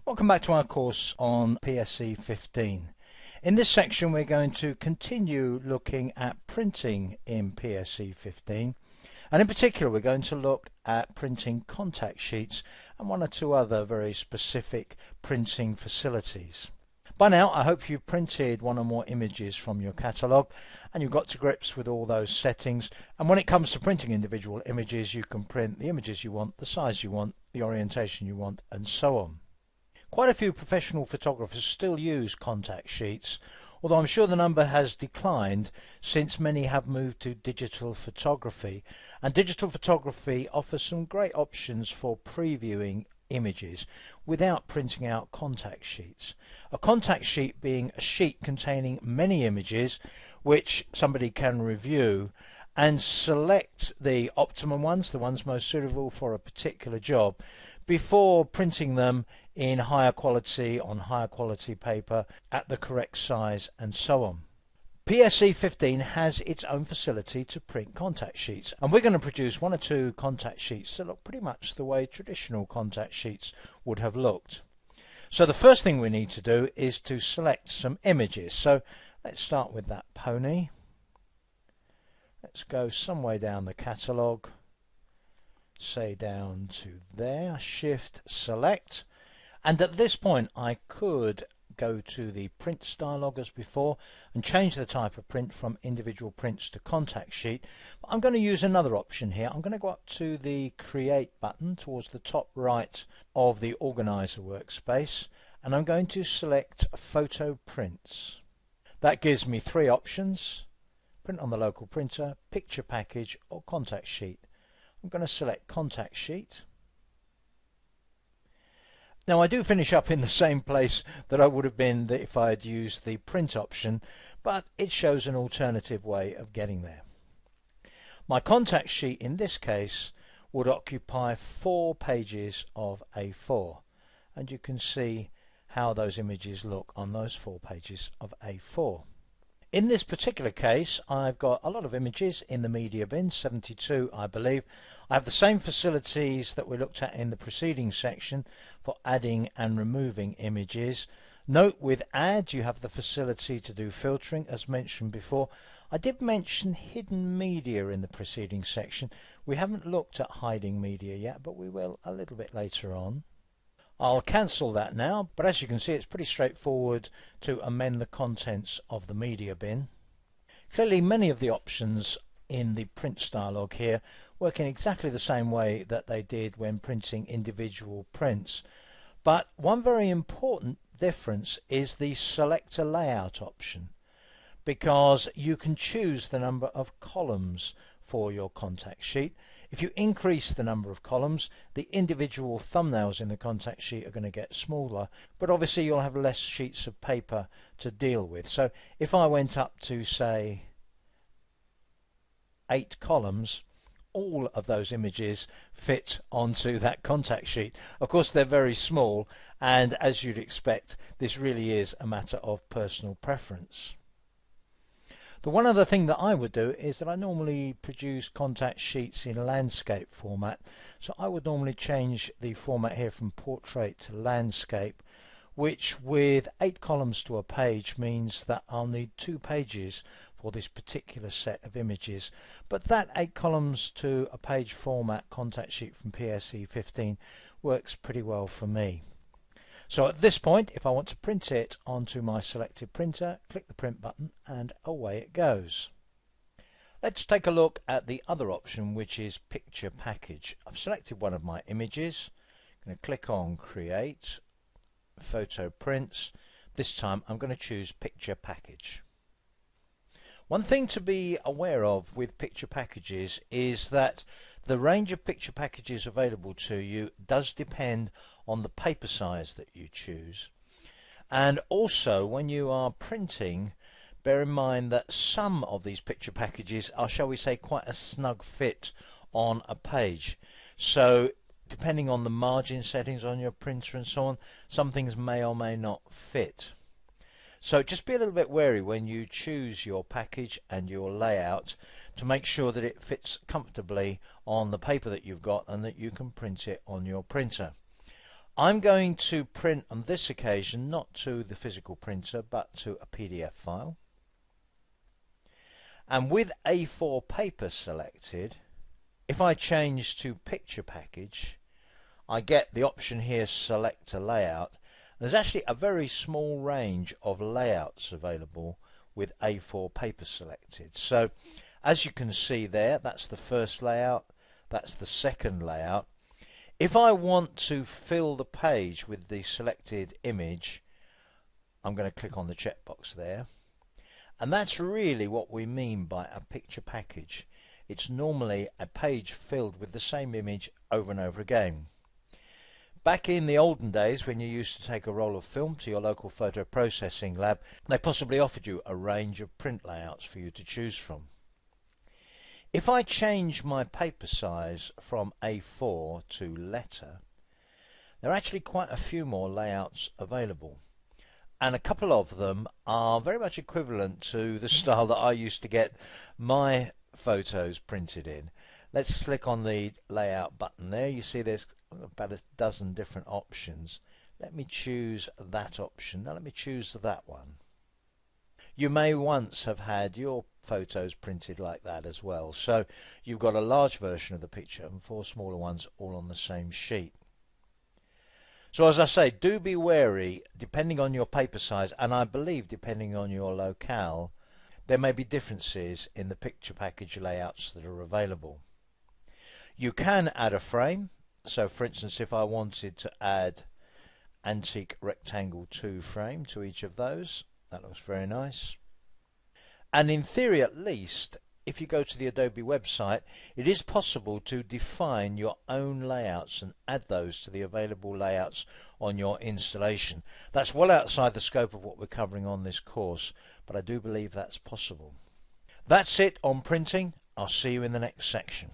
Welcome back to our course on PSE 15. In this section we're going to continue looking at printing in PSE 15, and in particular we're going to look at printing contact sheets and one or two other very specific printing facilities. By now I hope you've printed one or more images from your catalogue and you've got to grips with all those settings, and when it comes to printing individual images you can print the images you want, the size you want, the orientation you want, and so on. Quite a few professional photographers still use contact sheets, although I'm sure the number has declined since many have moved to digital photography, and digital photography offers some great options for previewing images without printing out contact sheets. A contact sheet being a sheet containing many images which somebody can review and select the optimum ones, the ones most suitable for a particular job, before printing them in higher quality on higher quality paper at the correct size and so on. PSE 15 has its own facility to print contact sheets, and we're going to produce one or two contact sheets that look pretty much the way traditional contact sheets would have looked. So the first thing we need to do is to select some images. So let's start with that pony. Let's go some way down the catalogue, say down to there, shift select, and at this point I could go to the print dialog as before and change the type of print from individual prints to contact sheet. But I'm going to use another option here. I'm going to go up to the create button towards the top right of the organizer workspace, and I'm going to select photo prints. That gives me three options: print on the local printer, picture package, or contact sheet. I'm going to select contact sheet. Now I do finish up in the same place that I would have been if I had used the print option, but it shows an alternative way of getting there. My contact sheet in this case would occupy 4 pages of A4, and you can see how those images look on those 4 pages of A4. In this particular case I've got a lot of images in the media bin, 72 I believe. I have the same facilities that we looked at in the preceding section for adding and removing images. Note with add you have the facility to do filtering as mentioned before. I did mention hidden media in the preceding section. We haven't looked at hiding media yet, but we will a little bit later on. I'll cancel that now, but as you can see it's pretty straightforward to amend the contents of the media bin. Clearly many of the options in the print dialog here work in exactly the same way that they did when printing individual prints, but one very important difference is the select a layout option, because you can choose the number of columns for your contact sheet. If you increase the number of columns, the individual thumbnails in the contact sheet are going to get smaller, but obviously you'll have less sheets of paper to deal with. So if I went up to say 8 columns, all of those images fit onto that contact sheet. Of course they're very small, and as you'd expect this really is a matter of personal preference. The one other thing that I would do is that I normally produce contact sheets in landscape format, so I would normally change the format here from portrait to landscape, which with 8 columns to a page means that I'll need 2 pages for this particular set of images, but that 8 columns to a page format contact sheet from PSE 15 works pretty well for me. So at this point, if I want to print it onto my selected printer, click the print button and away it goes. Let's take a look at the other option, which is picture package. I've selected one of my images. I'm going to click on create, photo prints. This time I'm going to choose picture package. One thing to be aware of with picture packages is that the range of picture packages available to you does depend on the paper size that you choose, and also when you are printing, bear in mind that some of these picture packages are, shall we say, quite a snug fit on a page. So depending on the margin settings on your printer and so on, some things may or may not fit. So just be a little bit wary when you choose your package and your layout to make sure that it fits comfortably on the paper that you've got and that you can print it on your printer. I'm going to print on this occasion not to the physical printer but to a PDF file. And with A4 paper selected, if I change to picture package, I get the option here, select a layout. There's actually a very small range of layouts available with A4 paper selected. So as you can see there, that's the first layout, that's the second layout. If I want to fill the page with the selected image, I'm going to click on the checkbox there. And that's really what we mean by a picture package. It's normally a page filled with the same image over and over again. Back in the olden days, when you used to take a roll of film to your local photo processing lab, they possibly offered you a range of print layouts for you to choose from. If I change my paper size from A4 to letter, there are actually quite a few more layouts available. And a couple of them are very much equivalent to the style that I used to get my photos printed in. Let's click on the layout button there. You see there's about a dozen different options. Let me choose that option. Now let me choose that one. You may once have had your photos printed like that as well. So you've got a large version of the picture and 4 smaller ones all on the same sheet. So as I say, do be wary, depending on your paper size, and I believe depending on your locale, there may be differences in the picture package layouts that are available. You can add a frame. So for instance, if I wanted to add Antique Rectangle 2 frame to each of those, that looks very nice. And in theory at least, if you go to the Adobe website, it is possible to define your own layouts and add those to the available layouts on your installation. That's well outside the scope of what we're covering on this course, but I do believe that's possible. That's it on printing. I'll see you in the next section.